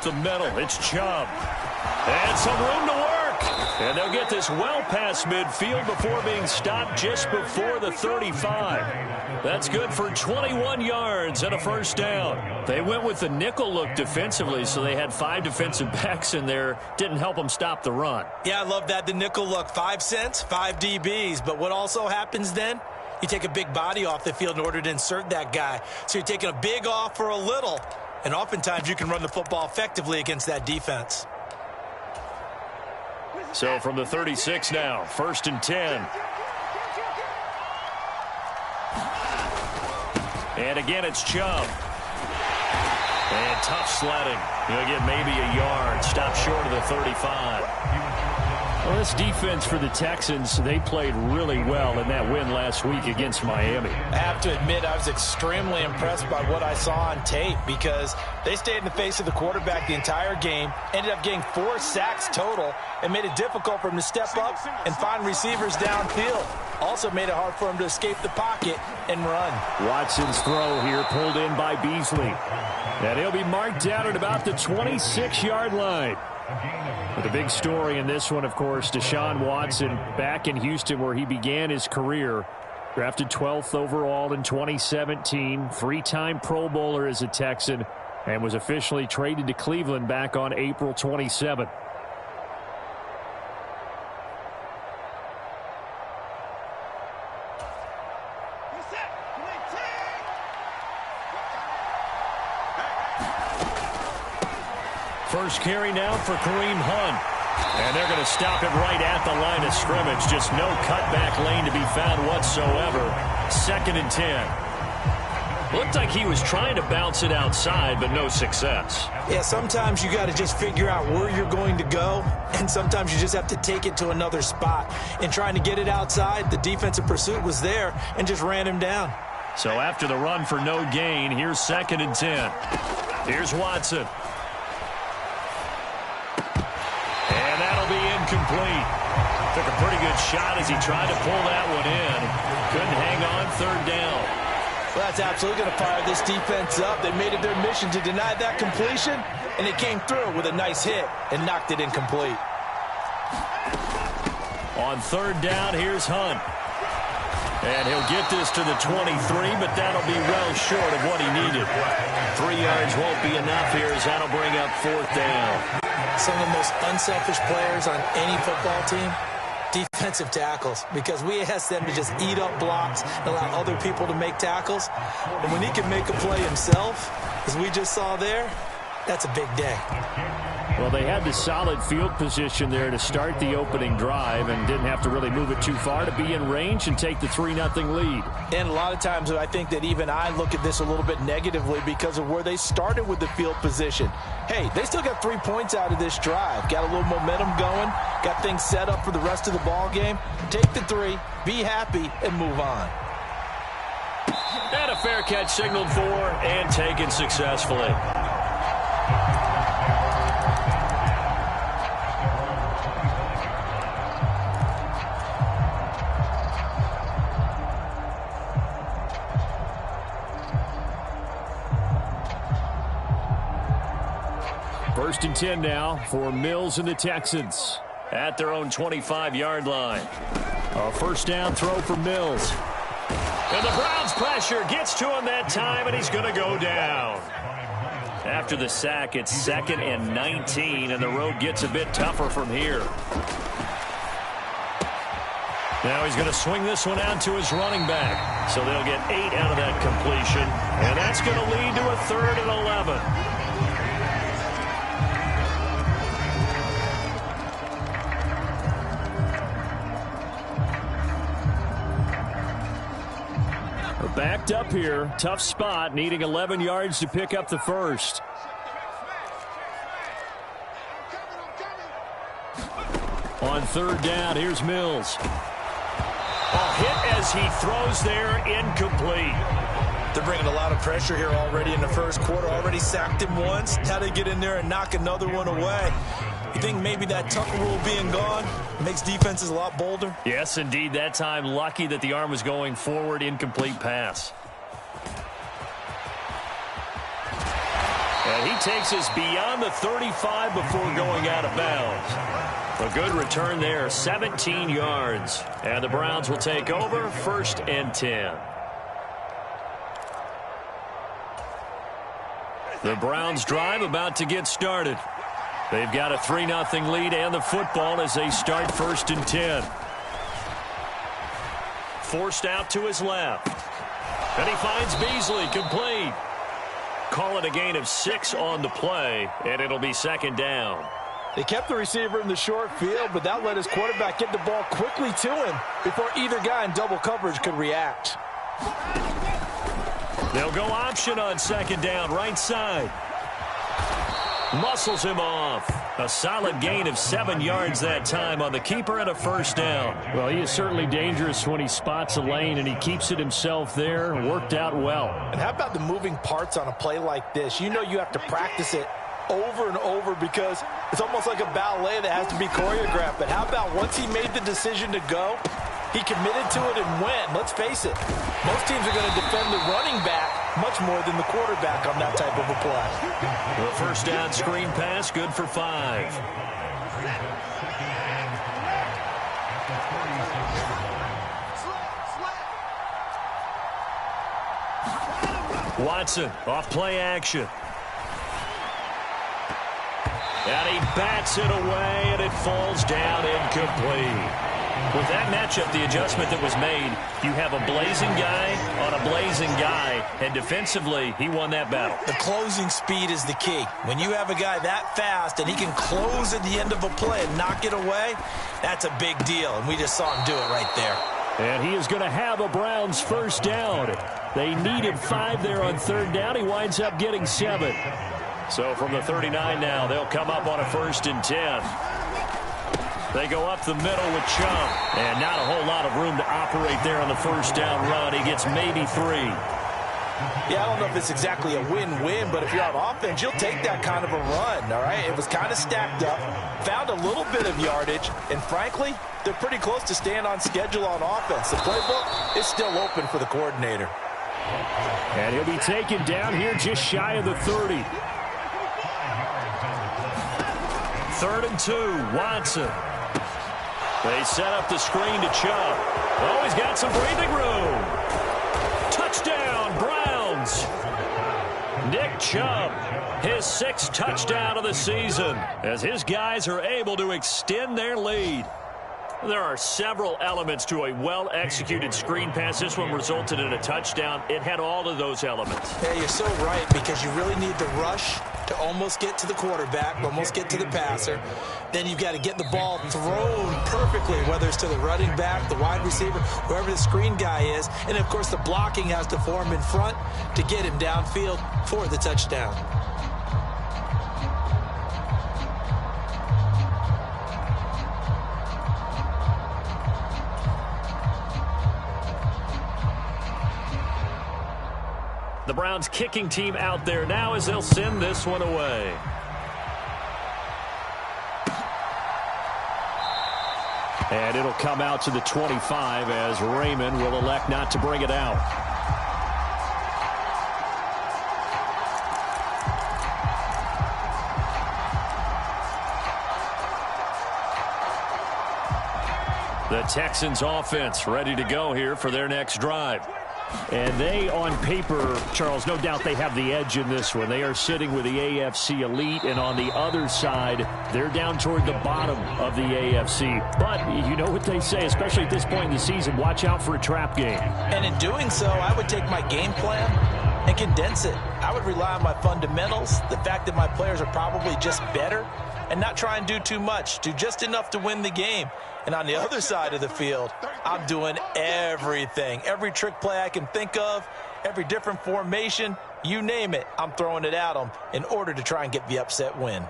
the middle. It's Chubb. And some room to work. And they'll get this well past midfield before being stopped just before the 35. That's good for 21 yards and a first down. They went with the nickel look defensively, so they had 5 defensive backs in there. Didn't help them stop the run. Yeah, I love that, the nickel look. 5 cents, 5 DBs. But what also happens then? You take a big body off the field in order to insert that guy. So you're taking a big off for a little. And oftentimes you can run the football effectively against that defense. So from the 36 now, 1st and 10. And again, it's Chubb. And tough sledding. He'll get maybe a yard. Stop short of the 35. Well, this defense for the Texans, they played really well in that win last week against Miami. I have to admit, I was extremely impressed by what I saw on tape because they stayed in the face of the quarterback the entire game, ended up getting 4 sacks total, and made it difficult for him to step up and find receivers downfield. Also made it hard for him to escape the pocket and run. Watson's throw here pulled in by Beasley. And he'll be marked down at about the 26-yard line. But the big story in this one, of course, Deshaun Watson back in Houston where he began his career. Drafted 12th overall in 2017. 3-time Pro Bowler as a Texan. And was officially traded to Cleveland back on April 27th. First carry now for Kareem Hunt. And they're going to stop it right at the line of scrimmage. Just no cutback lane to be found whatsoever. 2nd and 10. Looked like he was trying to bounce it outside, but no success. Yeah, sometimes you got to just figure out where you're going to go, and sometimes you just have to take it to another spot. And trying to get it outside, the defensive pursuit was there and just ran him down. So after the run for no gain, here's 2nd and 10. Here's Watson. And that'll be incomplete. Took a pretty good shot as he tried to pull that one in. Couldn't hang on, 3rd down. Well, that's absolutely going to fire this defense up. They made it their mission to deny that completion, and they came through with a nice hit and knocked it incomplete. On 3rd down, here's Hunt. And he'll get this to the 23, but that'll be well short of what he needed. 3 yards won't be enough here as that'll bring up 4th down. Some of the most unselfish players on any football team, defensive tackles, because we ask them to just eat up blocks and allow other people to make tackles. And when he can make a play himself, as we just saw there, that's a big day. Well, they had the solid field position there to start the opening drive and didn't have to really move it too far to be in range and take the 3-0 lead. And a lot of times I think that even I look at this a little bit negatively because of where they started with the field position. Hey, they still got 3 points out of this drive. Got a little momentum going. Got things set up for the rest of the ball game. Take the 3, be happy, and move on. And a fair catch signaled for and taken successfully. First and 10 now for Mills and the Texans at their own 25-yard line. A first down throw for Mills. And the Browns' pressure gets to him that time, and he's going to go down. After the sack, it's 2nd and 19, and the road gets a bit tougher from here. Now he's going to swing this one out to his running back. So they'll get 8 out of that completion, and that's going to lead to a 3rd and 11. Backed up here, tough spot, needing 11 yards to pick up the first. On 3rd down, here's Mills. A hit as he throws there, incomplete. They're bringing a lot of pressure here already in the first quarter. Already sacked him once. How to get in there and knock another one away. You think maybe that tuck rule being gone makes defenses a lot bolder? Yes, indeed. That time, lucky that the arm was going forward, incomplete pass. And he takes us beyond the 35 before going out of bounds. A good return there, 17 yards. And the Browns will take over, 1st and 10. The Browns drive about to get started. They've got a 3-0 lead and the football as they start 1st and 10. Forced out to his left. And he finds Beasley complete. Call it a gain of 6 on the play, and it'll be 2nd down. They kept the receiver in the short field, but that let his quarterback get the ball quickly to him before either guy in double coverage could react. They'll go option on 2nd down, right side. Muscles him off. A solid gain of 7 yards that time on the keeper and a 1st down. Well, he is certainly dangerous when he spots a lane, and he keeps it himself there. Worked out well. And how about the moving parts on a play like this? You know you have to practice it over and over because it's almost like a ballet that has to be choreographed. But how about once he made the decision to go, he committed to it and went. Let's face it, most teams are going to defend the running back much more than the quarterback on that type of a play. The 1st down screen pass, good for 5. Watson off play action. And he bats it away, and it falls down incomplete. With that matchup, the adjustment that was made, you have a blazing guy on a blazing guy, and defensively, he won that battle. The closing speed is the key. When you have a guy that fast and he can close at the end of a play and knock it away, that's a big deal, and we just saw him do it right there. And he is going to have a Browns 1st down. They needed 5 there on 3rd down. He winds up getting 7. So from the 39 now, they'll come up on a 1st and 10. They go up the middle with Chubb. And not a whole lot of room to operate there on the 1st down run. He gets maybe 3. Yeah, I don't know if it's exactly a win-win, but if you're on offense, you'll take that kind of a run, all right? It was kind of stacked up, found a little bit of yardage, and frankly, they're pretty close to staying on schedule on offense. The playbook is still open for the coordinator. And he'll be taken down here just shy of the 30. 3rd and 2, Watson. They set up the screen to Chubb. Oh, he's got some breathing room. Touchdown, Browns. Nick Chubb, his 6th touchdown of the season, as his guys are able to extend their lead. There are several elements to a well-executed screen pass. This one resulted in a touchdown. It had all of those elements. Yeah, you're so right, because you really need the rush to almost get to the quarterback, almost get to the passer. Then you've got to get the ball thrown perfectly, whether it's to the running back, the wide receiver, whoever the screen guy is. And, of course, the blocking has to form in front to get him downfield for the touchdown. The Browns kicking team out there now as they'll send this one away. And it'll come out to the 25 as Raymond will elect not to bring it out. The Texans offense ready to go here for their next drive. And they, on paper, Charles, no doubt they have the edge in this one. They are sitting with the AFC elite, and on the other side, they're down toward the bottom of the AFC. But you know what they say, especially at this point in the season, watch out for a trap game. And in doing so, I would take my game plan and condense it. I would rely on my fundamentals, the fact that my players are probably just better, and not try and do too much, do just enough to win the game. And on the other side of the field, I'm doing everything. Every trick play I can think of, every different formation, you name it, I'm throwing it at them in order to try and get the upset win.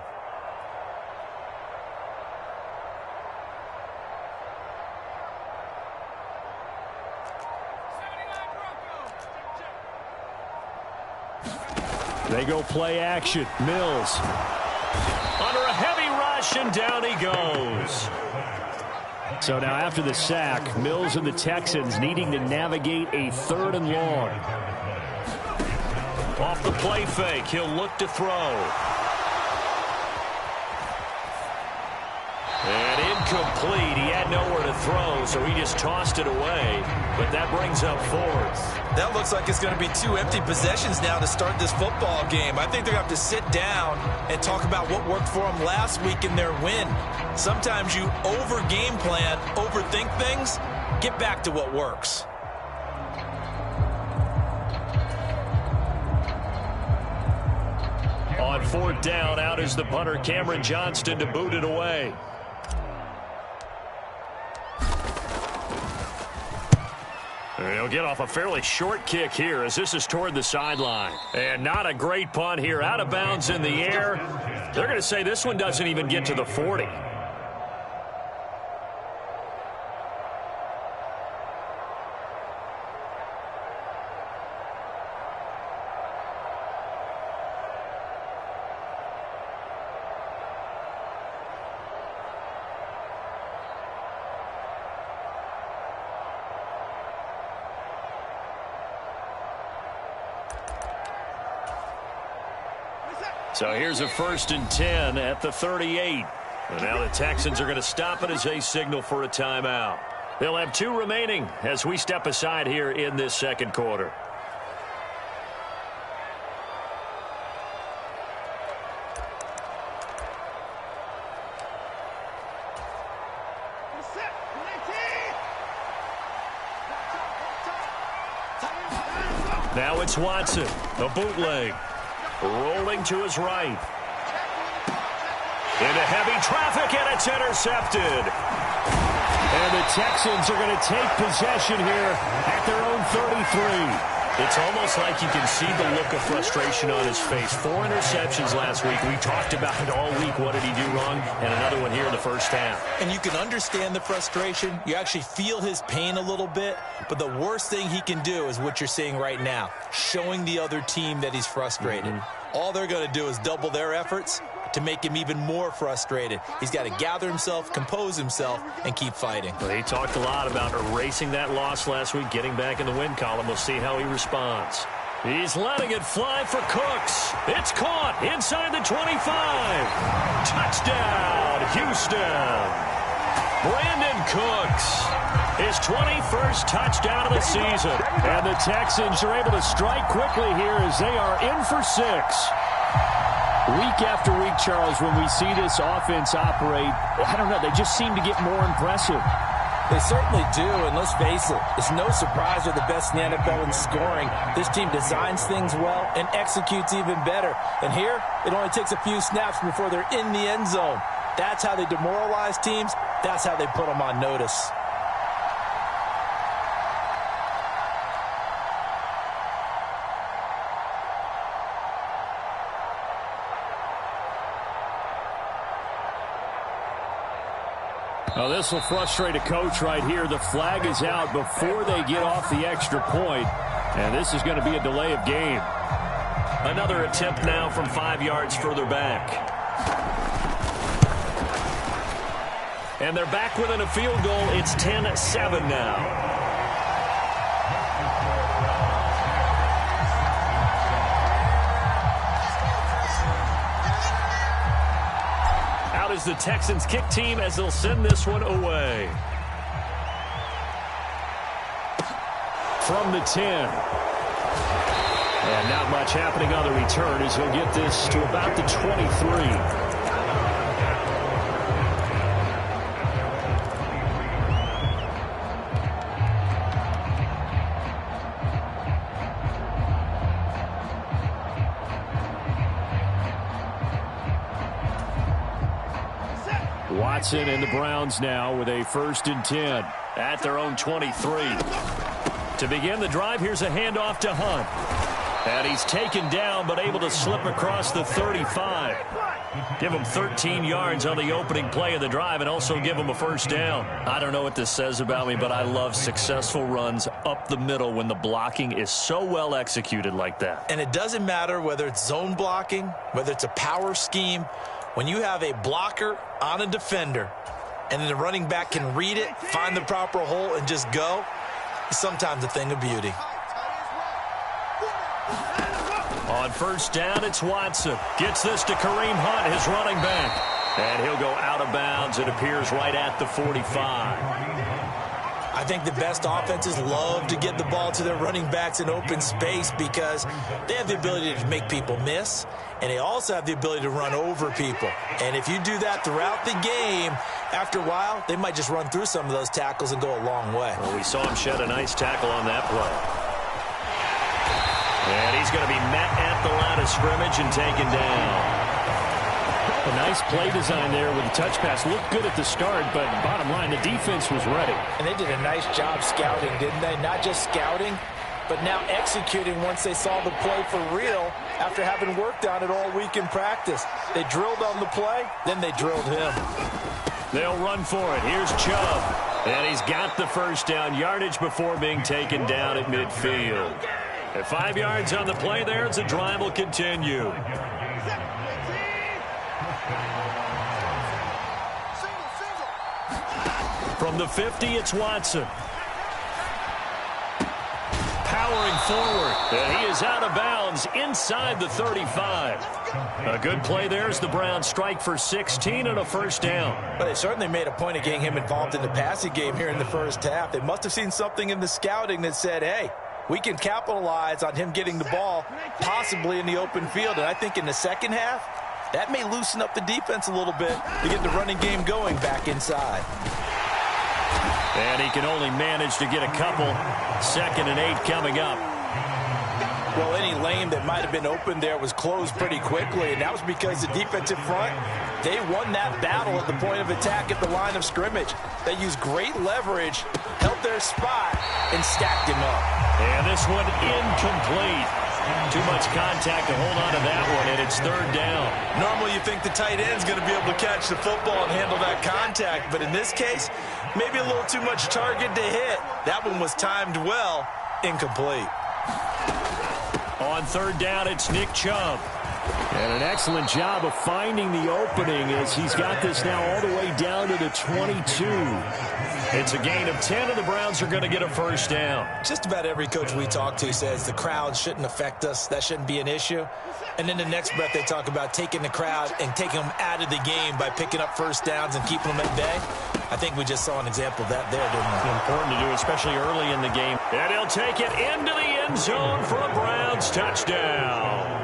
They go play action. Mills under a heavy rush, and down he goes. So now after the sack, Mills and the Texans needing to navigate a 3rd and long. Off the play fake, he'll look to throw. And incomplete. He had nowhere to throw, so he just tossed it away. But that brings up fourth. That looks like it's going to be 2 empty possessions now to start this football game. I think they're going to have to sit down and talk about what worked for them last week in their win. Sometimes you over-game plan, overthink things. Get back to what works. On 4th down, out is the punter, Cameron Johnston, to boot it away. He'll get off a fairly short kick here as this is toward the sideline. And not a great punt here. Out of bounds in the air. They're going to say this one doesn't even get to the 40. So here's a 1st and 10 at the 38. And now the Texans are going to stop it as they signal for a timeout. They'll have 2 remaining as we step aside here in this second quarter. Now it's Watson, a bootleg. Rolling to his right. Into heavy traffic, and it's intercepted. And the Texans are going to take possession here at their own 33. It's almost like you can see the look of frustration on his face. 4 interceptions last week. We talked about it all week. What did he do wrong? And another one here in the first half. And you can understand the frustration. You actually feel his pain a little bit. But the worst thing he can do is what you're seeing right now, showing the other team that he's frustrated. All they're going to do is double their efforts to make him even more frustrated. He's got to gather himself, compose himself, and keep fighting. Well, he talked a lot about erasing that loss last week, getting back in the win column. We'll see how he responds. He's letting it fly for Cooks. It's caught inside the 25. Touchdown, Houston. Brandon Cooks, his 21st touchdown of the season. And the Texans are able to strike quickly here as they are in for 6. Week after week, Charles, when we see this offense operate, I don't know, they just seem to get more impressive. They certainly do, and let's face it, it's no surprise they're the best in the NFL in scoring. This team designs things well and executes even better. And here, it only takes a few snaps before they're in the end zone. That's how they demoralize teams. That's how they put them on notice. Well, this will frustrate a coach right here. The flag is out before they get off the extra point, and this is going to be a delay of game. Another attempt now from 5 yards further back. And they're back within a field goal. It's 10-7 now. Is the Texans kick team as they'll send this one away. From the 10. And not much happening on the return as he'll get this to about the 23. Watson and the Browns now with a 1st and 10 at their own 23. To begin the drive, here's a handoff to Hunt. And he's taken down but able to slip across the 35. Give him 13 yards on the opening play of the drive and also give him a 1st down. I don't know what this says about me, but I love successful runs up the middle when the blocking is so well executed like that. And it doesn't matter whether it's zone blocking, whether it's a power scheme. When you have a blocker on a defender and then the running back can read it, find the proper hole, and just go, it's sometimes a thing of beauty. On first down, it's Watson. Gets this to Kareem Hunt, his running back. And he'll go out of bounds. It appears right at the 45. I think the best offenses love to get the ball to their running backs in open space because they have the ability to make people miss, and they also have the ability to run over people. And if you do that throughout the game, after a while, they might just run through some of those tackles and go a long way. Well, we saw him shed a nice tackle on that play. And he's going to be met at the line of scrimmage and taken down. A nice play design there with the touch pass. Looked good at the start, but bottom line, the defense was ready. And they did a nice job scouting, didn't they? Not just scouting, but now executing once they saw the play for real after having worked on it all week in practice. They drilled on the play, then they drilled him. They'll run for it. Here's Chubb. And he's got the first down yardage before being taken down at midfield. At 5 yards on the play there, the drive will continue. From the 50, it's Watson. Powering forward. And he is out of bounds inside the 35. A good play there as the Browns strike for 16 and a first down. But they certainly made a point of getting him involved in the passing game here in the first half. They must have seen something in the scouting that said, hey, we can capitalize on him getting the ball possibly in the open field. And I think in the second half, that may loosen up the defense a little bit to get the running game going back inside. And he can only manage to get a couple. 2nd and 8 coming up. Well, any lane that might have been open there was closed pretty quickly, and that was because the defensive front, they won that battle at the point of attack at the line of scrimmage. They used great leverage, held their spot, and stacked him up. And this one incomplete. Too much contact to hold on to that one, and it's 3rd down. Normally you think the tight end's going to be able to catch the football and handle that contact, but in this case, maybe a little too much target to hit. That one was timed well, incomplete. On 3rd down, it's Nick Chubb. And an excellent job of finding the opening as he's got this now all the way down to the 22. It's a gain of 10, and the Browns are going to get a first down. Just about every coach we talk to says the crowd shouldn't affect us. That shouldn't be an issue. And then the next breath they talk about taking the crowd and taking them out of the game by picking up first downs and keeping them at bay. I think we just saw an example of that there, didn't we? Important to do, especially early in the game. And he'll take it into the end zone for a Browns touchdown.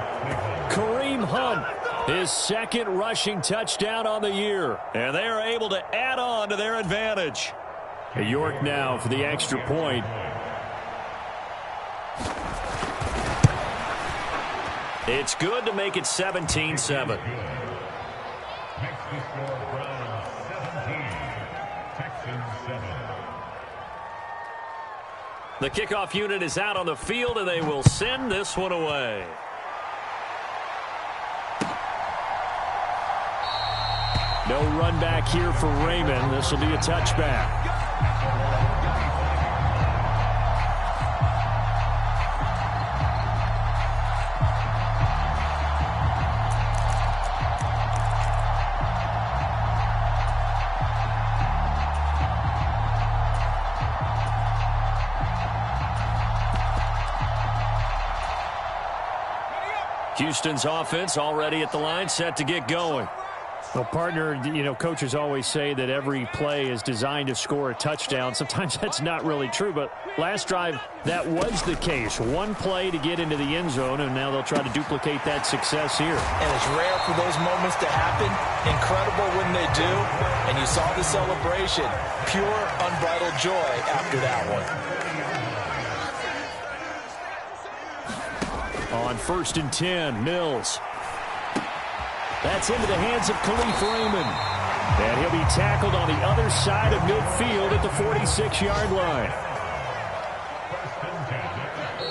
Kareem Hunt, his 2nd rushing touchdown on the year. And they are able to add on to their advantage. York now for the extra point. It's good to make it 17-7. The kickoff unit is out on the field, and they will send this one away. No run back here for Raymond. This will be a touchback. Houston's offense already at the line, set to get going. Well, partner, you know, coaches always say that every play is designed to score a touchdown. Sometimes that's not really true, but last drive, that was the case. One play to get into the end zone, and now they'll try to duplicate that success here. And it's rare for those moments to happen. Incredible when they do. And you saw the celebration. Pure, unbridled joy after that one. On 1st and 10, Mills. That's into the hands of Khalif Raymond. And he'll be tackled on the other side of midfield at the 46-yard line.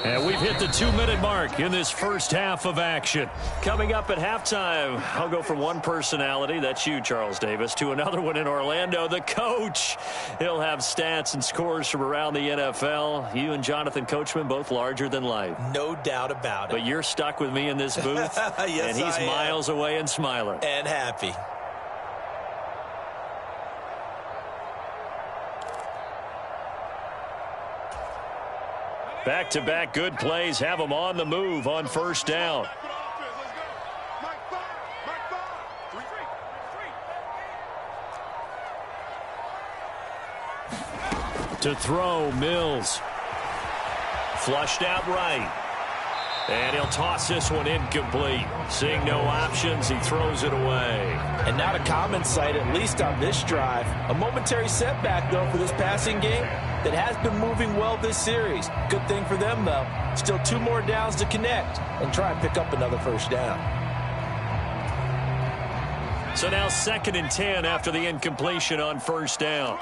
And we've hit the 2-minute mark in this first half of action. Coming up at halftime, I'll go from one personality, that's you, Charles Davis, to another one in Orlando, the coach. He'll have stats and scores from around the NFL. You and Jonathan Coachman, both larger than life. No doubt about it. But you're stuck with me in this booth, yes, and he's miles away and smiling. And happy. Back-to-back good plays have them on the move on first down. To throw, Mills. Flushed out right. And he'll toss this one incomplete. Seeing no options, he throws it away. And not a common sight, at least on this drive. A momentary setback, though, for this passing game that has been moving well this series. Good thing for them, though. Still 2 more downs to connect and try and pick up another first down. So now 2nd and 10 after the incompletion on first down.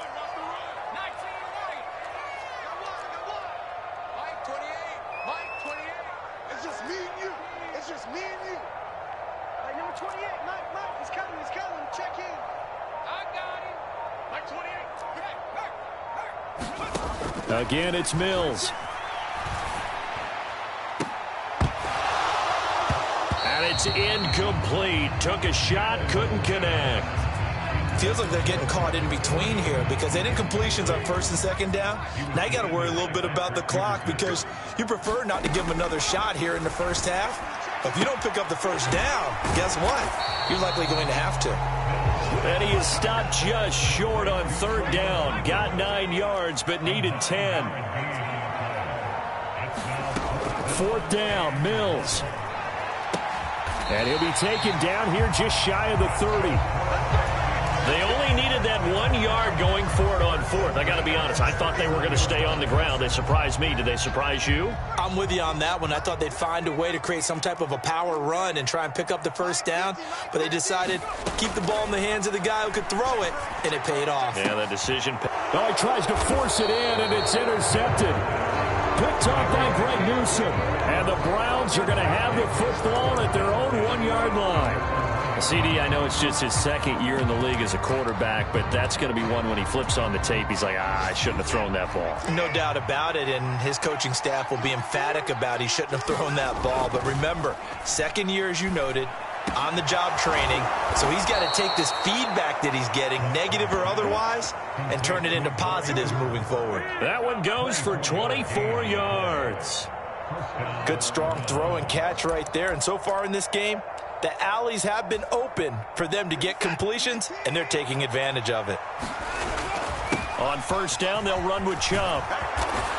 Again, it's Mills. And it's incomplete. Took a shot, couldn't connect. Feels like they're getting caught in between here because they did completions on 1st and 2nd down. Now you got to worry a little bit about the clock because you prefer not to give them another shot here in the first half. But if you don't pick up the first down, guess what? You're likely going to have to. And he is stopped just short on 3rd down. Got 9 yards, but needed 10. 4th down, Mills. And he'll be taken down here just shy of the 30. They only needed that 1 yard going for it on 4th. I got to be honest, I thought they were going to stay on the ground. They surprised me. Did they surprise you? I'm with you on that one. I thought they'd find a way to create some type of a power run and try and pick up the first down, but they decided to keep the ball in the hands of the guy who could throw it, and it paid off. Yeah, that decision. Oh, he tries to force it in, and it's intercepted. Picked off by Greg Newsome. And the Browns are going to have the football at their own 1 yard line. CD, I know it's just his 2nd year in the league as a quarterback, but that's going to be one when he flips on the tape. He's like, I shouldn't have thrown that ball. No doubt about it, and his coaching staff will be emphatic about he shouldn't have thrown that ball. But remember, 2nd year, as you noted, on-the-job training. So he's got to take this feedback that he's getting, negative or otherwise, and turn it into positives moving forward. That one goes for 24 yards. Good, strong throw and catch right there. And so far in this game, the alleys have been open for them to get completions, and they're taking advantage of it. On first down, they'll run with Chubb.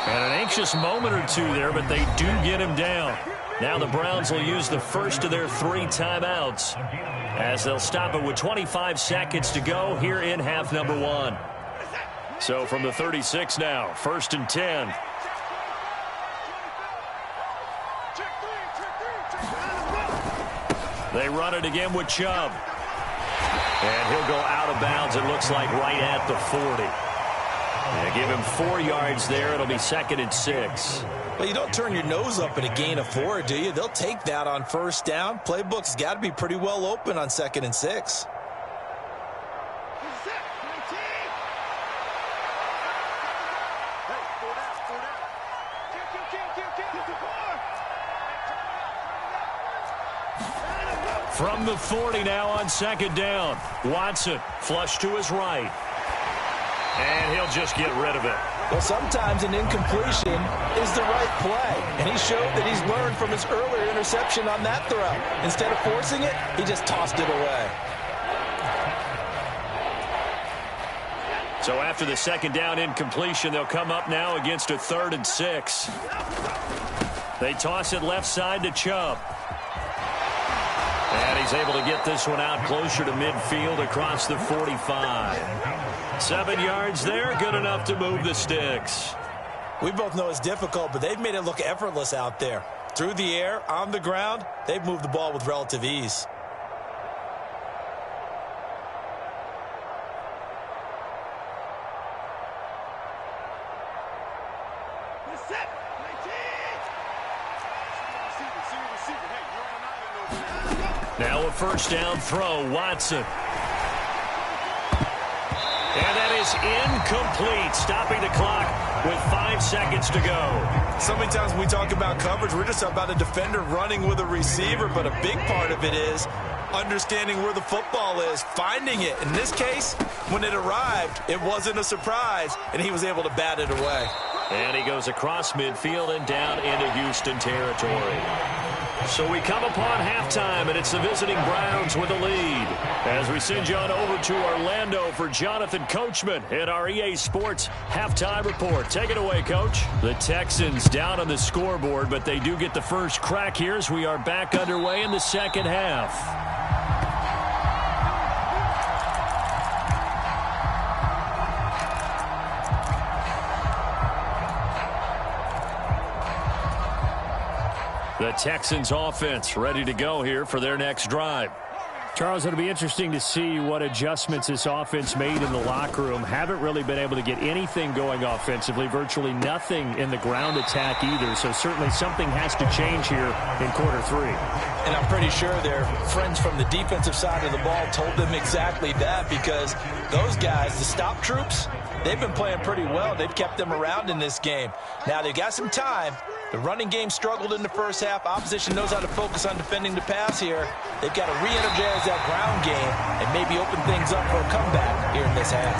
And an anxious moment or two there, but they do get him down. Now the Browns will use the first of their 3 timeouts as they'll stop it with 25 seconds to go here in half number 1. So from the 36 now, 1st and 10. They run it again with Chubb. And he'll go out of bounds, it looks like, right at the 40. They give him 4 yards there. It'll be 2nd and 6. Well, you don't turn your nose up at a gain of 4, do you? They'll take that on first down. Playbook's got to be pretty well open on 2nd and 6. From the 40 now on 2nd down. Watson flush to his right. And he'll just get rid of it. Well, sometimes an incompletion is the right play. And he showed that he's learned from his earlier interception on that throw. Instead of forcing it, he just tossed it away. So after the 2nd down incompletion, they'll come up now against a 3rd and 6. They toss it left side to Chubb. And he's able to get this one out closer to midfield across the 45. 7 yards there, good enough to move the sticks. We both know it's difficult, but they've made it look effortless out there. Through the air, on the ground, they've moved the ball with relative ease. Now a first down throw, Watson. And that is incomplete, stopping the clock with 5 seconds to go. So many times when we talk about coverage, we're just about a defender running with a receiver, but a big part of it is understanding where the football is, finding it. In this case, when it arrived, it wasn't a surprise, and he was able to bat it away. And he goes across midfield and down into Houston territory. So we come upon halftime, and it's the visiting Browns with the lead. As we send you on over to Orlando for Jonathan Coachman in our EA Sports halftime report. Take it away, Coach. The Texans down on the scoreboard, but they do get the first crack here as we are back underway in the second half. The Texans offense ready to go here for their next drive. Charles, it'll be interesting to see what adjustments this offense made in the locker room. Haven't really been able to get anything going offensively, virtually nothing in the ground attack either. So certainly something has to change here in quarter three. And I'm pretty sure their friends from the defensive side of the ball told them exactly that, because those guys, the stop troops, they've been playing pretty well. They've kept them around in this game. Now they've got some time. The running game struggled in the first half. Opposition knows how to focus on defending the pass here. They've got to re-energize that ground game and maybe open things up for a comeback here in this half.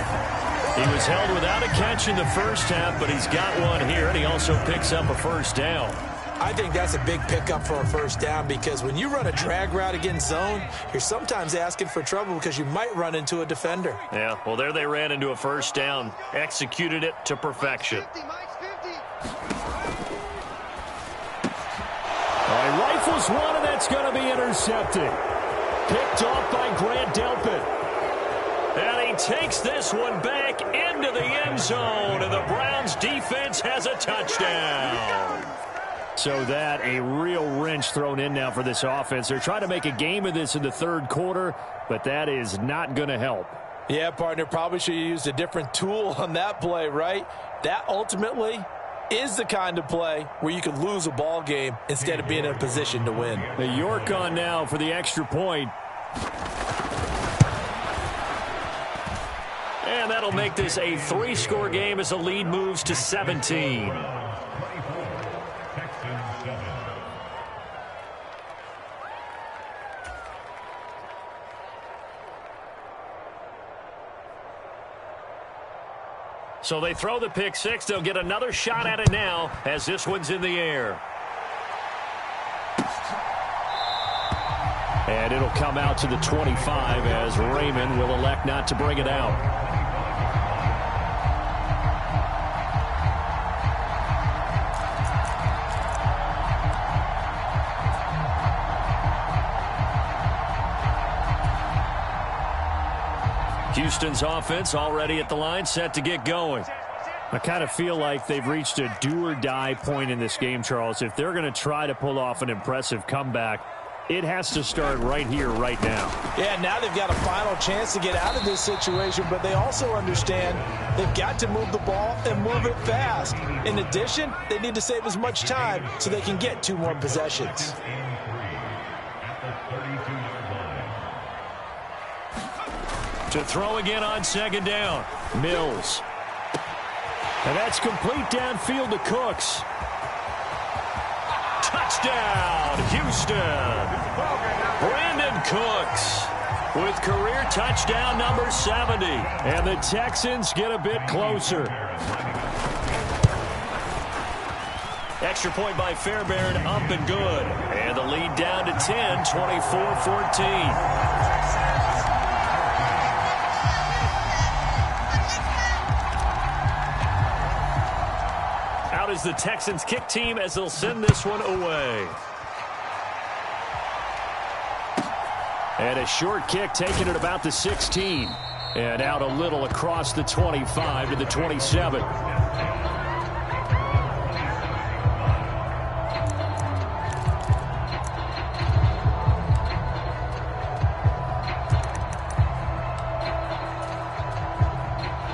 He was held without a catch in the first half, but he's got one here, and he also picks up a first down. I think that's a big pickup for a first down, because when you run a drag route against zone, you're sometimes asking for trouble because you might run into a defender. Yeah, well, there they ran into a first down, executed it to perfection. He rifles one, and that's going to be intercepted. Picked off by Grant Delpit. And he takes this one back into the end zone, and the Browns defense has a touchdown. So that a real wrench thrown in now for this offense. They're trying to make a game of this in the third quarter, but that is not going to help. Yeah, partner, probably should have used a different tool on that play, right? That ultimately is the kind of play where you can lose a ball game instead of being in a position to win. The York on now for the extra point. And that'll make this a 3-score game as the lead moves to 17. So they throw the pick six. They'll get another shot at it now as this one's in the air. And it'll come out to the 25 as Raymond will elect not to bring it out. Houston's offense already at the line, set to get going. I kind of feel like they've reached a do-or-die point in this game, Charles. If they're going to try to pull off an impressive comeback, it has to start right here, right now. Yeah, now they've got a final chance to get out of this situation, but they also understand they've got to move the ball and move it fast. In addition, they need to save as much time so they can get 2 more possessions. To throw again on second down. Mills. And that's complete downfield to Cooks. Touchdown, Houston. Brandon Cooks with career touchdown number 70. And the Texans get a bit closer. Extra point by Fairbairn, up and good. And the lead down to 10, 24-14. Out is the Texans kick team as they'll send this one away. And a short kick taken at about the 16. And out a little across the 25 to the 27.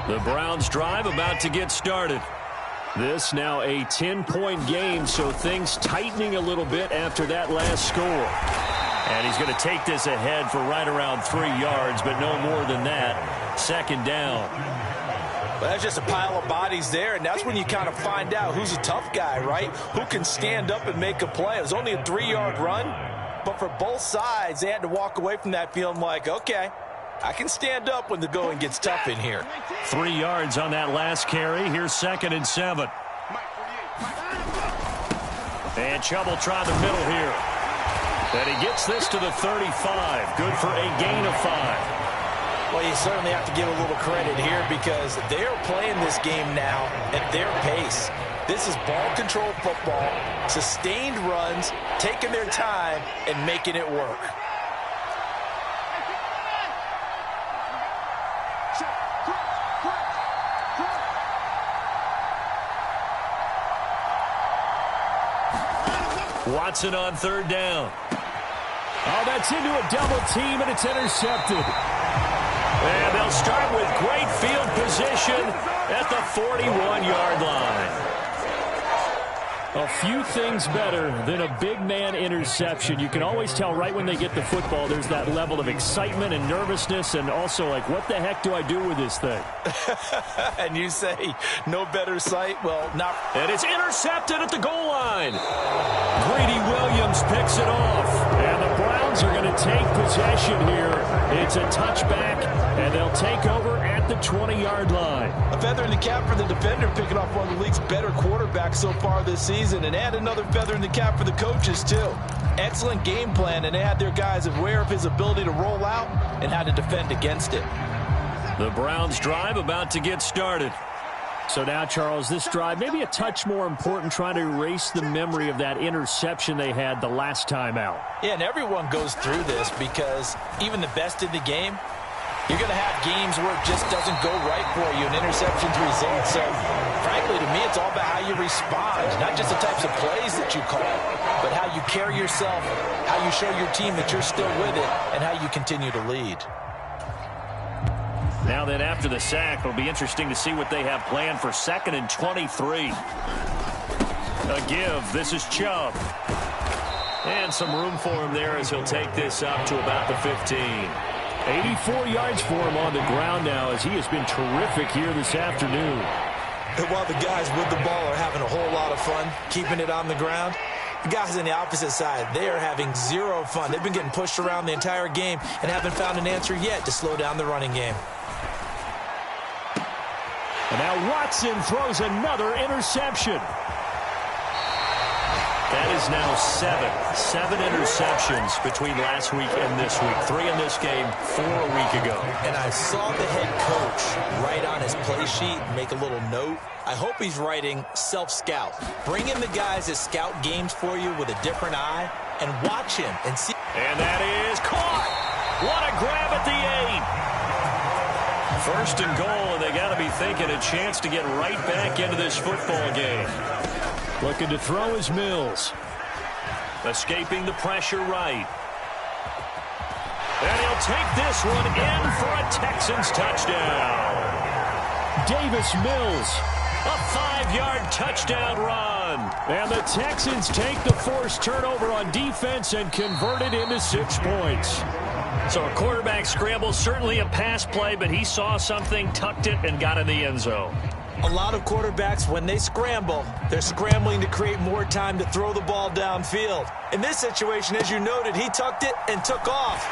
The Browns drive about to get started. This now a 10-point game, so things tightening a little bit after that last score. And he's going to take this ahead for right around 3 yards, but no more than that. Second down. Well, that's just a pile of bodies there, and that's when you kind of find out who's a tough guy, right? Who can stand up and make a play. It was only a 3-yard run, but for both sides, they had to walk away from that feeling like, okay, I can stand up when the going gets tough in here. 3 yards on that last carry. Here's 2nd and 7. And Chubb will try the middle here. And he gets this to the 35. Good for a gain of 5. Well, you certainly have to give a little credit here because they're playing this game now at their pace. This is ball control football, sustained runs, taking their time, and making it work. Watson on 3rd down. Oh, that's into a double team, and it's intercepted. And they'll start with great field position at the 41-yard line. A few things better than a big man interception. You can always tell right when they get the football, there's that level of excitement and nervousness, and also like, what the heck do I do with this thing? And you say, no better sight? Well, not. And it's intercepted at the goal line. Greedy Williams picks it off. And the Browns are going to take possession here. It's a touchback, and they'll take over at the 20-yard line. A feather in the cap for the defender, picking off one of the league's better quarterbacks so far this season, and add another feather in the cap for the coaches, too. Excellent game plan, and they had their guys aware of his ability to roll out and how to defend against it. The Browns drive about to get started. So now, Charles, this drive maybe a touch more important, trying to erase the memory of that interception they had the last time out. Yeah, and everyone goes through this because even the best in the game, you're going to have games where it just doesn't go right for you, and interceptions result. So, frankly, to me, it's all about how you respond, not just the types of plays that you call, but how you carry yourself, how you show your team that you're still with it, and how you continue to lead. Now then, after the sack, it'll be interesting to see what they have planned for 2nd and 23. A give. This is Chubb. And some room for him there as he'll take this up to about the 15. 84 yards for him on the ground now, as he has been terrific here this afternoon. And while the guys with the ball are having a whole lot of fun keeping it on the ground, the guys on the opposite side, they are having zero fun. They've been getting pushed around the entire game and haven't found an answer yet to slow down the running game. And now Watson throws another interception. That is now 7 interceptions between last week and this week. 3 in this game, 4 a week ago. And I saw the head coach write on his play sheet, make a little note. I hope he's writing self-scout. Bring in the guys that scout games for you with a different eye and watch him and see. And that is caught. What a grab at the 8. 1st and goal, and they got to be thinking a chance to get right back into this football game. Looking to throw is Mills. Escaping the pressure right. And he'll take this one in for a Texans touchdown. Davis Mills. A 5-yard touchdown run. And the Texans take the forced turnover on defense and convert it into 6 points. So a quarterback scramble, certainly a pass play, but he saw something, tucked it, and got in the end zone. A lot of quarterbacks, when they scramble, they're scrambling to create more time to throw the ball downfield. In this situation, as you noted, he tucked it and took off.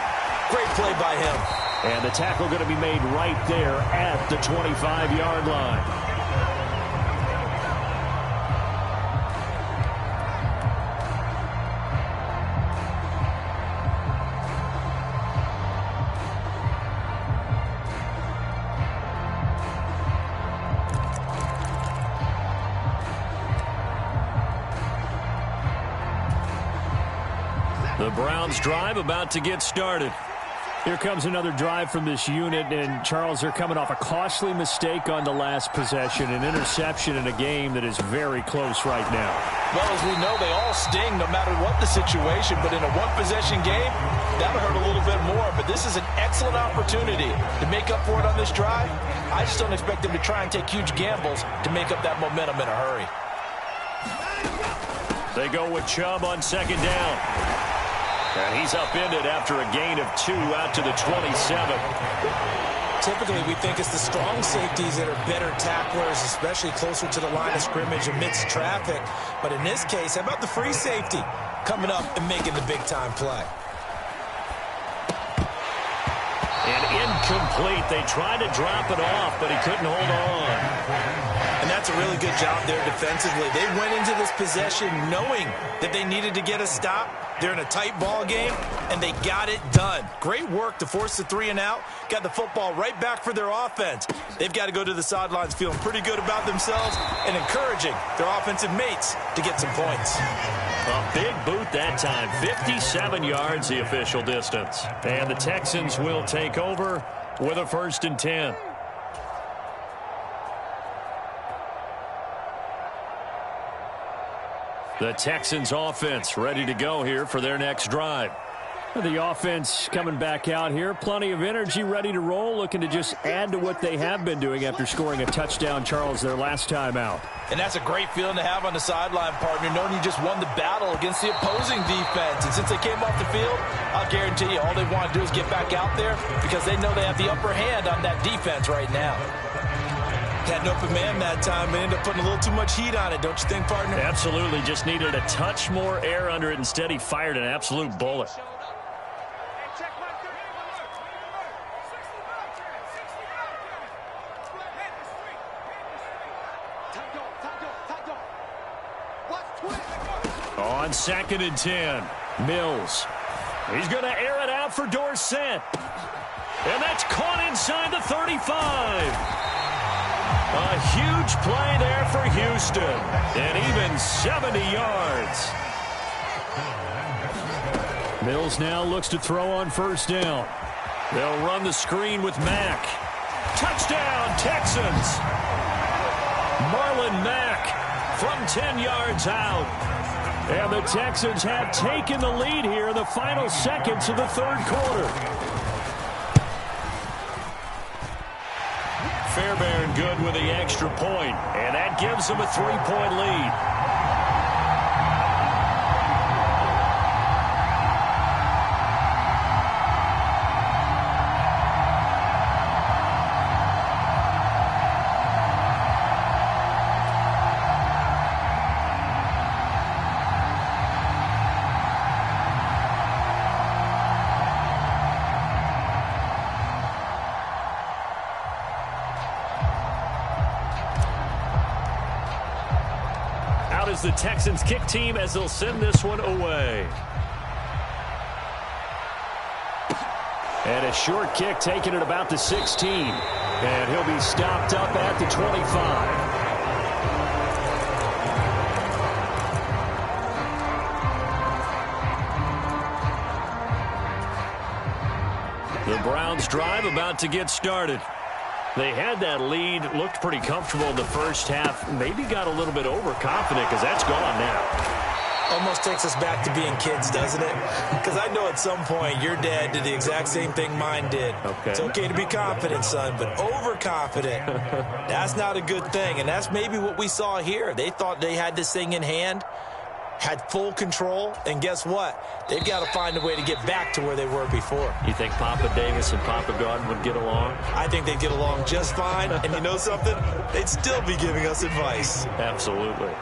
Great play by him. And the tackle going to be made right there at the 25-yard line. The Browns drive about to get started. Here comes another drive from this unit, and Charles, they're coming off a costly mistake on the last possession, an interception in a game that is very close right now. Well, as we know, they all sting no matter what the situation, but in a one-possession game, that'll hurt a little bit more. But this is an excellent opportunity to make up for it on this drive. I just don't expect them to try and take huge gambles to make up that momentum in a hurry. They go with Chubb on 2nd down. And he's upended after a gain of 2 out to the 27. Typically, we think it's the strong safeties that are better tacklers, especially closer to the line of scrimmage amidst traffic. But in this case, how about the free safety coming up and making the big-time play? And incomplete. They tried to drop it off, but he couldn't hold on. And that's a really good job there defensively. They went into this possession knowing that they needed to get a stop. They're in a tight ball game, and they got it done. Great work to force the 3 and out. Got the football right back for their offense. They've got to go to the sidelines feeling pretty good about themselves and encouraging their offensive mates to get some points. A big boot that time. 57 yards the official distance. And the Texans will take over with a 1st and 10. The Texans offense ready to go here for their next drive. The offense coming back out here. Plenty of energy, ready to roll, looking to just add to what they have been doing after scoring a touchdown, Charles, their last time out. And that's a great feeling to have on the sideline, partner, knowing you just won the battle against the opposing defense. And since they came off the field, I'll guarantee you all they want to do is get back out there because they know they have the upper hand on that defense right now. Had an open man that time and ended up putting a little too much heat on it, don't you think, partner? Absolutely. Just needed a touch more air under it. Instead, he fired an absolute bullet. On 2nd and 10, Mills. He's going to air it out for Dorsett. And that's caught inside the 35. A huge play there for Houston. And even 70 yards. Mills now looks to throw on 1st down. They'll run the screen with Mack. Touchdown, Texans. Marlon Mack from 10 yards out. And the Texans have taken the lead here in the final seconds of the 3rd quarter. Fairbairn good with the extra point, and that gives them a 3-point lead. Is the Texans kick team as they'll send this one away. And a short kick taken at about the 16. And he'll be stopped up at the 25. The Browns drive about to get started. They had that lead, looked pretty comfortable in the first half, maybe got a little bit overconfident because that's gone now. Almost takes us back to being kids, doesn't it? Because I know at some point your dad did the exact same thing mine did. Okay. It's okay to be confident, son, but overconfident, that's not a good thing. And that's maybe what we saw here. They thought they had this thing in hand, had full control, and guess what? They've got to find a way to get back to where they were before. You think Papa Davis and Papa Gordon would get along? I think they'd get along just fine, and you know something? They'd still be giving us advice. Absolutely.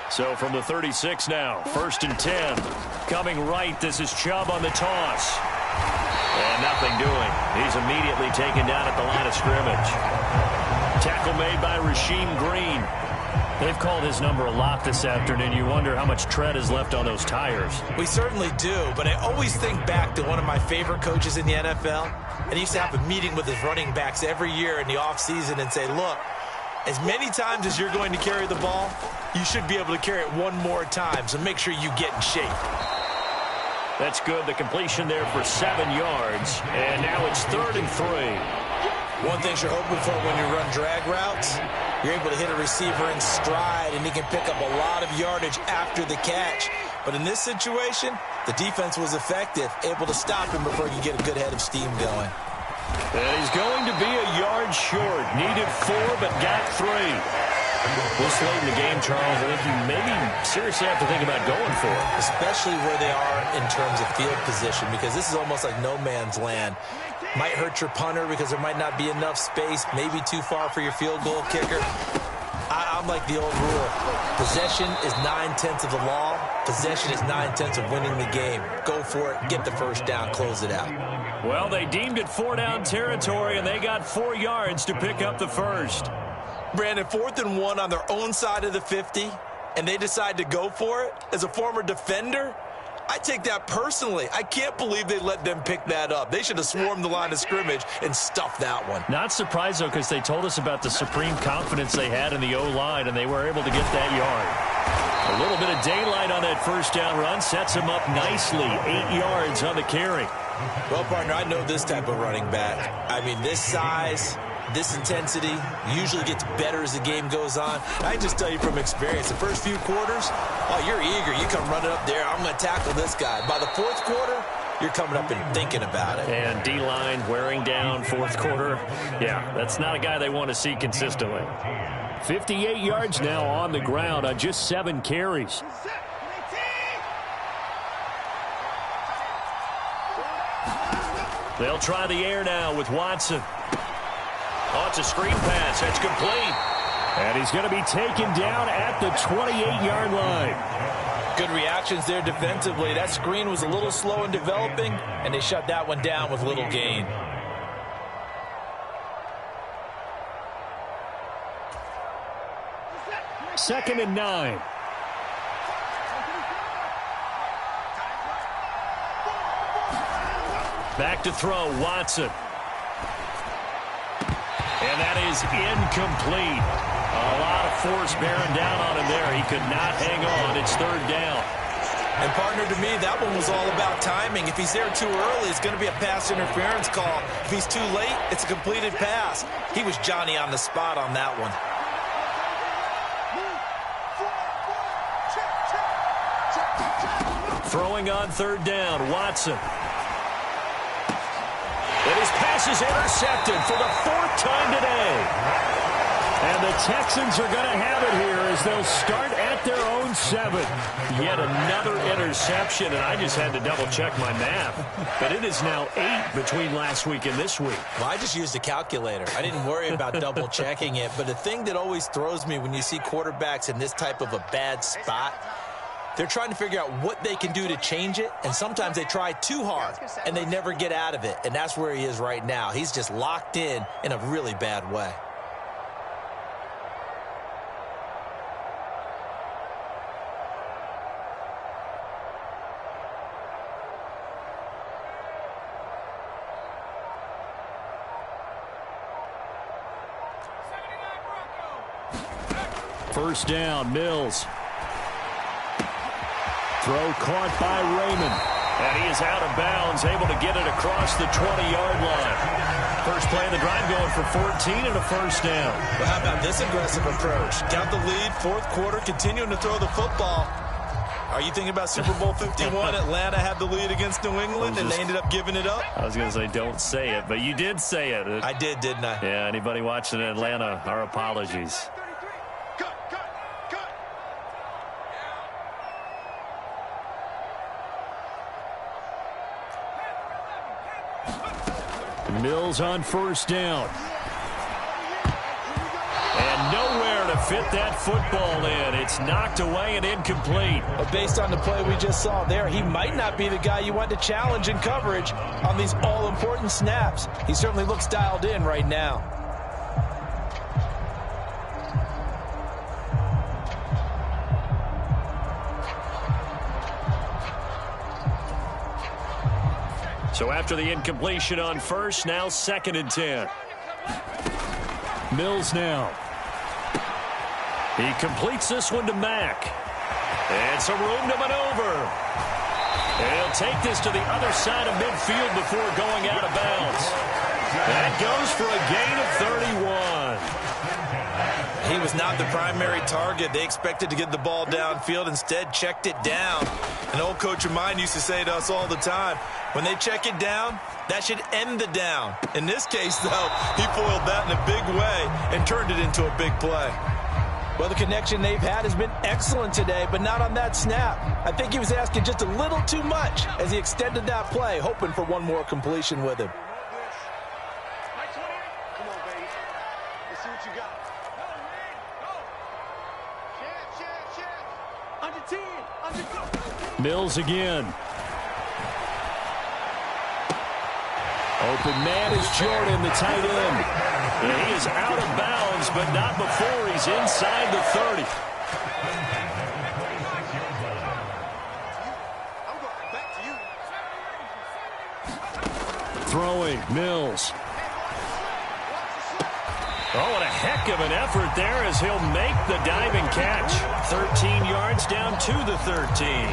So from the 36 now, 1st and 10. Coming right, this is Chubb on the toss. And nothing doing. He's immediately taken down at the line of scrimmage. Tackle made by Rasheem Green. They've called his number a lot this afternoon. You wonder how much tread is left on those tires. We certainly do, but I always think back to one of my favorite coaches in the NFL. And he used to have a meeting with his running backs every year in the offseason and say, look, as many times as you're going to carry the ball, you should be able to carry it one more time, so make sure you get in shape. That's good. The completion there for 7 yards. And now it's 3rd and 3. One thing you're hoping for when you run drag routes, you're able to hit a receiver in stride, and he can pick up a lot of yardage after the catch. But in this situation, the defense was effective, able to stop him before he could get a good head of steam going. And he's going to be a yard short. Needed 4, but got 3. This late in the game, Charles, I think you maybe seriously have to think about going for it. Especially where they are in terms of field position, because this is almost like no man's land. Might hurt your punter because there might not be enough space, maybe too far for your field goal kicker. I'm like the old rule. Possession is 9/10 of the law. Possession is 9/10 of winning the game. Go for it, get the first down, close it out. Well, they deemed it 4-down territory, and they got 4 yards to pick up the first. Brandon, 4th and 1 on their own side of the 50, and they decide to go for it. As a former defender, I take that personally. I can't believe they let them pick that up. They should have swarmed the line of scrimmage and stuffed that one. Not surprised, though, because they told us about the supreme confidence they had in the O-line, and they were able to get that yard. A little bit of daylight on that first down run sets them up nicely. 8 yards on the carry. Well, partner, I know this type of running back. I mean, this size, this intensity usually gets better as the game goes on. I just tell you from experience, the first few quarters, oh, you're eager. You come running up there. I'm going to tackle this guy. By the 4th quarter, you're coming up and thinking about it. And D-line wearing down 4th quarter. Yeah, that's not a guy they want to see consistently. 58 yards now on the ground on just 7 carries. They'll try the air now with Watson. Oh, it's a screen pass. That's complete. And he's going to be taken down at the 28-yard line. Good reactions there defensively. That screen was a little slow in developing, and they shut that one down with little gain. Second and 9. Back to throw, Watson. And that is incomplete. A lot of force bearing down on him there. He could not hang on. It's 3rd down. And, partner, to me, that one was all about timing. If he's there too early, it's going to be a pass interference call. If he's too late, it's a completed pass. He was Johnny on the spot on that one. Throwing on 3rd down, Watson. And his pass is intercepted for the 4th time today. And the Texans are going to have it here as they'll start at their own 7. Yet another interception, and I just had to double-check my math. But it is now 8 between last week and this week. Well, I just used a calculator. I didn't worry about double-checking it. But the thing that always throws me when you see quarterbacks in this type of a bad spot, they're trying to figure out what they can do to change it, and sometimes they try too hard, and they never get out of it, and that's where he is right now. He's just locked in a really bad way. First down, Mills. Throw caught by Raymond. And he is out of bounds, able to get it across the 20-yard line. First play of the drive going for 14 and a first down. Well, how about this aggressive approach? Count the lead, 4th quarter, continuing to throw the football. Are you thinking about Super Bowl 51? Atlanta had the lead against New England, and they ended up giving it up? I was going to say, don't say it, but you did say it. I did, didn't I? Yeah, anybody watching Atlanta, our apologies. Mills on first down. And nowhere to fit that football in. It's knocked away and incomplete. But based on the play we just saw there, he might not be the guy you want to challenge in coverage on these all-important snaps. He certainly looks dialed in right now. So after the incompletion on first, now 2nd and 10. Mills now. He completes this one to Mack. And some room to maneuver. And he'll take this to the other side of midfield before going out of bounds. That goes for a gain of 31. He was not the primary target. They expected to get the ball downfield, instead checked it down. An old coach of mine used to say to us all the time, when they check it down, that should end the down. In this case, though, he foiled that in a big way and turned it into a big play. Well, the connection they've had has been excellent today, but not on that snap. I think he was asking just a little too much as he extended that play, hoping for one more completion with him. Mills again. Open man is Jordan, the tight end. And he is out of bounds, but not before he's inside the 30. Throwing, Mills. Oh, and a heck of an effort there as he'll make the diving catch. 13 yards down to the 13.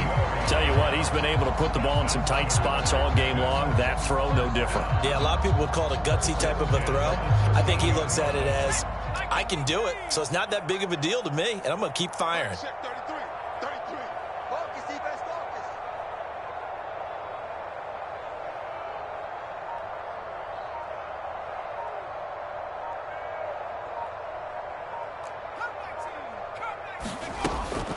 Tell you what, he's been able to put the ball in some tight spots all game long. That throw, no different. Yeah, a lot of people would call it a gutsy type of a throw. I think he looks at it as, I can do it, so it's not that big of a deal to me, and I'm going to keep firing.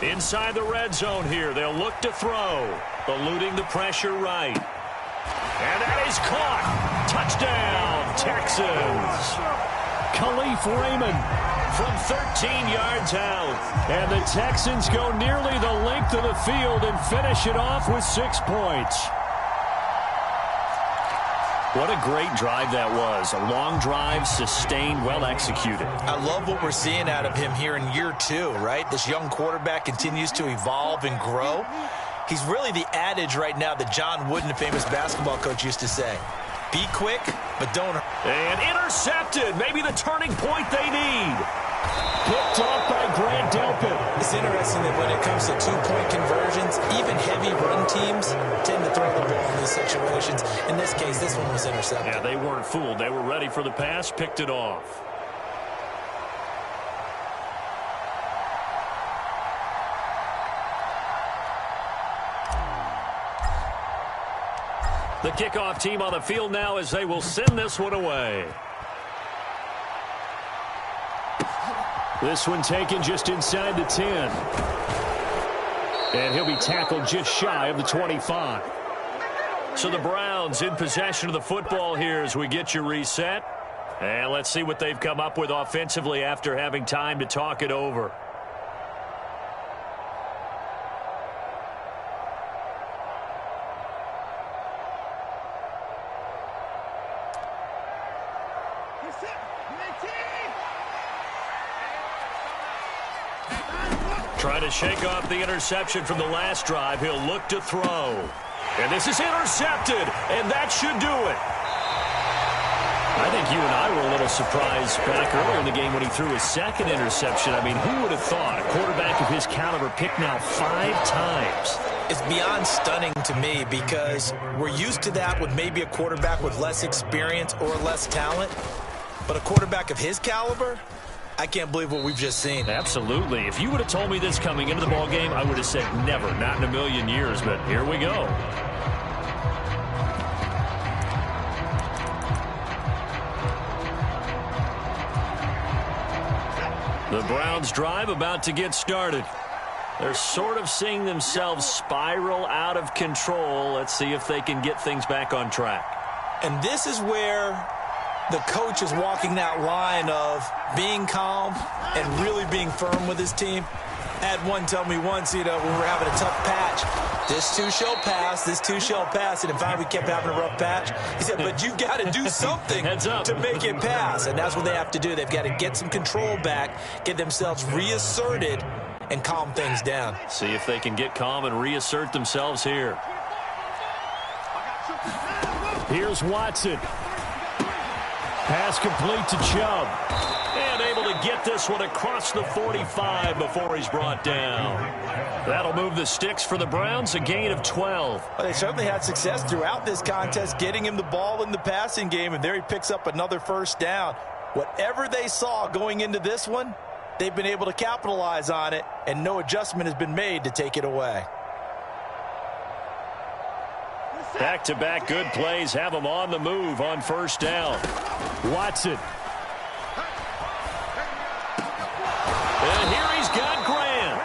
Inside the red zone here, they'll look to throw. Eluding the pressure right. And that is caught. Touchdown, Texans. Khalif Raymond from 13 yards out. And the Texans go nearly the length of the field and finish it off with 6 points. What a great drive that was. A long drive, sustained, well executed. I love what we're seeing out of him here in year 2, right? This young quarterback continues to evolve and grow. He's really the adage right now that John Wooden, the famous basketball coach, used to say. Be quick, but don't. And intercepted. Maybe the turning point they need. Picked off by Grant Delpit. It's interesting that when it comes to two-point conversions, even heavy run teams tend to throw the ball in these situations. In this case, this one was intercepted. Yeah, they weren't fooled. They were ready for the pass, picked it off. The kickoff team on the field now as they will send this one away. This one taken just inside the 10. And he'll be tackled just shy of the 25. So the Browns in possession of the football here as we get you reset. And let's see what they've come up with offensively after having time to talk it over. Trying to shake off the interception from the last drive. He'll look to throw. And this is intercepted, and that should do it. I think you and I were a little surprised back earlier in the game when he threw his second interception. I mean, who would have thought a quarterback of his caliber picked now 5 times? It's beyond stunning to me because we're used to that with maybe a quarterback with less experience or less talent. But a quarterback of his caliber, I can't believe what we've just seen. Absolutely. If you would have told me this coming into the ballgame, I would have said never, not in a million years, but here we go. The Browns drive about to get started. They're sort of seeing themselves spiral out of control. Let's see if they can get things back on track. And this is where the coach is walking that line of being calm and really being firm with his team. I had one tell me once, when we were having a tough patch, this too shall pass, this too shall pass. And in fact, we kept having a rough patch. He said, but you've got to do something to make it pass. And that's what they have to do. They've got to get some control back, get themselves reasserted, and calm things down. See if they can get calm and reassert themselves here. Here's Watson. Pass complete to Chubb. And able to get this one across the 45 before he's brought down. That'll move the sticks for the Browns, a gain of 12. Well, they certainly had success throughout this contest, getting him the ball in the passing game, and there he picks up another first down. Whatever they saw going into this one, they've been able to capitalize on it, and no adjustment has been made to take it away. Back-to-back good plays have him on the move on first down. Watson. And here he's got Grant.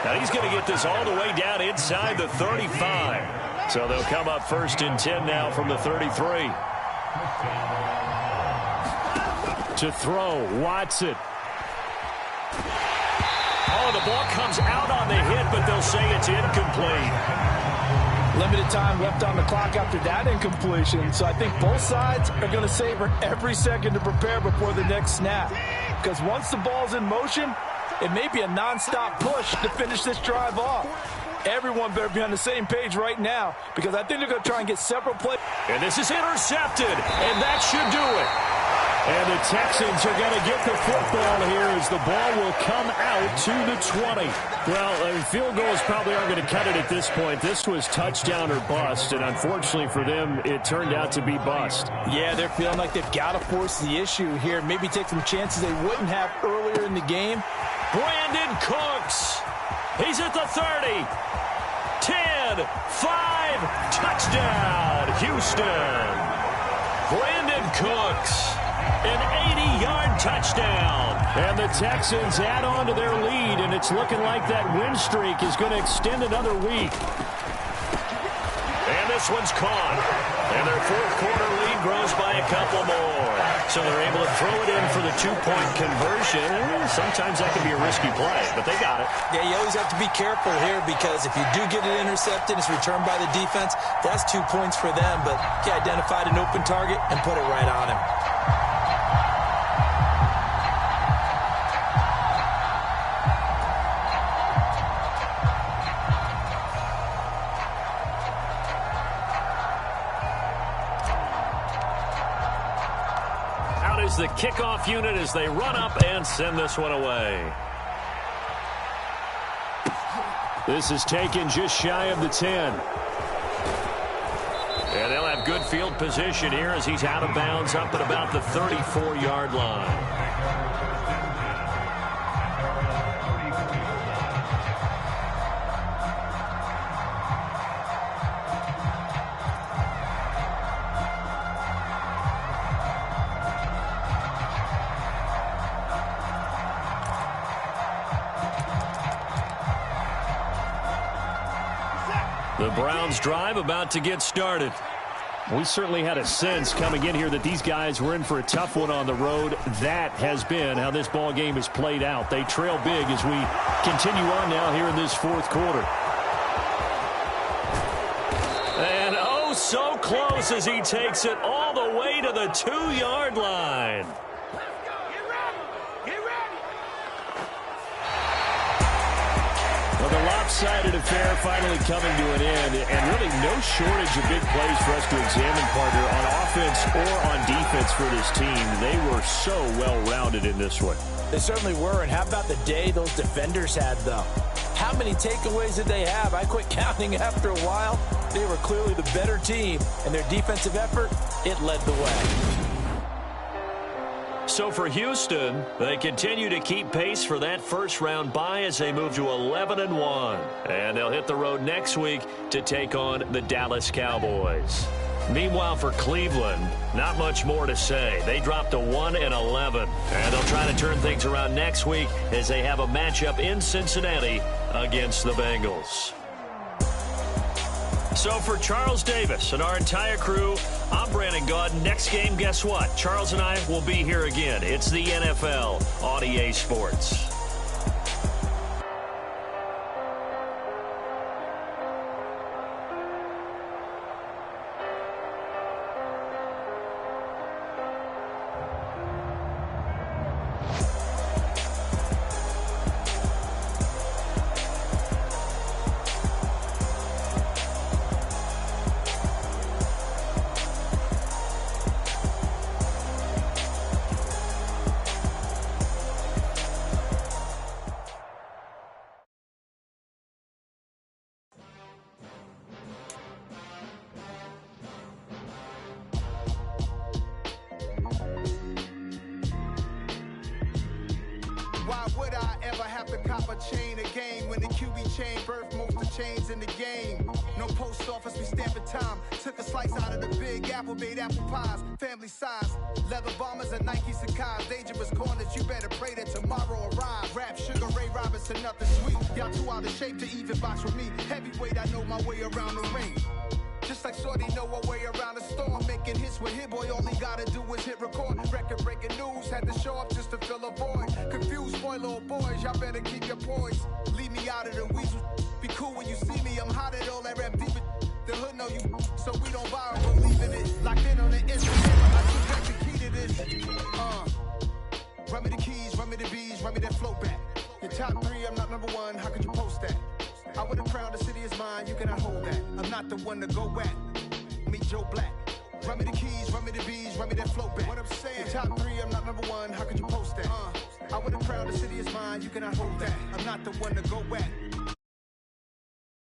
Now he's going to get this all the way down inside the 35. So they'll come up first and 10 now from the 33. To throw, Watson. Oh, the ball comes out on the hit, but they'll say it's incomplete. Limited time left on the clock after that incompletion, so I think both sides are going to savor every second to prepare before the next snap. Because once the ball's in motion, it may be a non-stop push to finish this drive off. Everyone better be on the same page right now, because I think they're going to try and get several plays. And this is intercepted, and that should do it. And the Texans are going to get the football here as the ball will come out to the 20. Well, field goals probably aren't going to cut it at this point. This was touchdown or bust, and unfortunately for them, it turned out to be bust. Yeah, they're feeling like they've got to force the issue here. Maybe take some chances they wouldn't have earlier in the game. Brandon Cooks. He's at the 30. 10, 5, touchdown, Houston. Brandon Cooks, an 80-yard touchdown. And the Texans add on to their lead, and it's looking like that win streak is going to extend another week. And this one's caught. And their fourth quarter lead grows by a couple more. So they're able to throw it in for the two-point conversion. Sometimes that can be a risky play, but they got it. Yeah, you always have to be careful here, because if you do get it intercepted, it's returned by the defense. That's 2 points for them, but he identified an open target and put it right on him. The kickoff unit as they run up and send this one away. This is taken just shy of the 10. And they'll have good field position here as he's out of bounds up at about the 34-yard line. The Browns drive about to get started. We certainly had a sense coming in here that these guys were in for a tough one on the road. That has been how this ball game is played out. They trail big as we continue on now here in this fourth quarter. And oh, so close as he takes it all the way to the 2-yard line. The lopsided affair finally coming to an end, and really no shortage of big plays for us to examine, partner, on offense or on defense for this team. They were so well-rounded in this one. They certainly were, and how about the day those defenders had, though? How many takeaways did they have? I quit counting after a while. They were clearly the better team, and their defensive effort, it led the way. So for Houston, they continue to keep pace for that first-round bye as they move to 11-1. And they'll hit the road next week to take on the Dallas Cowboys. Meanwhile, for Cleveland, not much more to say. They dropped to 1-11, and they'll try to turn things around next week as they have a matchup in Cincinnati against the Bengals. So for Charles Davis and our entire crew, I'm Brandon Gaud. Next game, guess what? Charles and I will be here again. It's the NFL on EA Sports. Why would I ever have to cop a chain again when the QB chain birthed most of chains in the game? No post office, we stamping time. Took a slice out of the big apple, made apple pies, family size. Leather bombers and Nike Sacai's, dangerous corners, you better pray that tomorrow arrives. Rap Sugar Ray Robinson, nothing sweet. Y'all too out of shape to even box with me. Heavyweight, I know my way around the ring. Just like Shorty know her way around the storm. Making hits with Hit Boy, all he gotta do is hit record. Record-breaking news, had to show up just to fill a void. Confused boy, little boys, y'all better keep your poise. Leave me out of the weasel. Be cool when you see me, I'm hot at all that rap deep. The know you, so we don't borrow, believe in it. Locked in on the instrument, I just got the key to this. Run me the keys, run me the bees, run me that flow back. Your top 3, I'm not number 1, how could you post that? I would have crowned the city is mine, you cannot hold that. I'm not the one to go at. Meet Joe Black. Run me the keys, run me the bees, run me that flow back. What I'm saying, your top 3, I'm not number 1, how could you post that? I would have crowned the city is mine, you cannot hold that. I'm not the one to go at.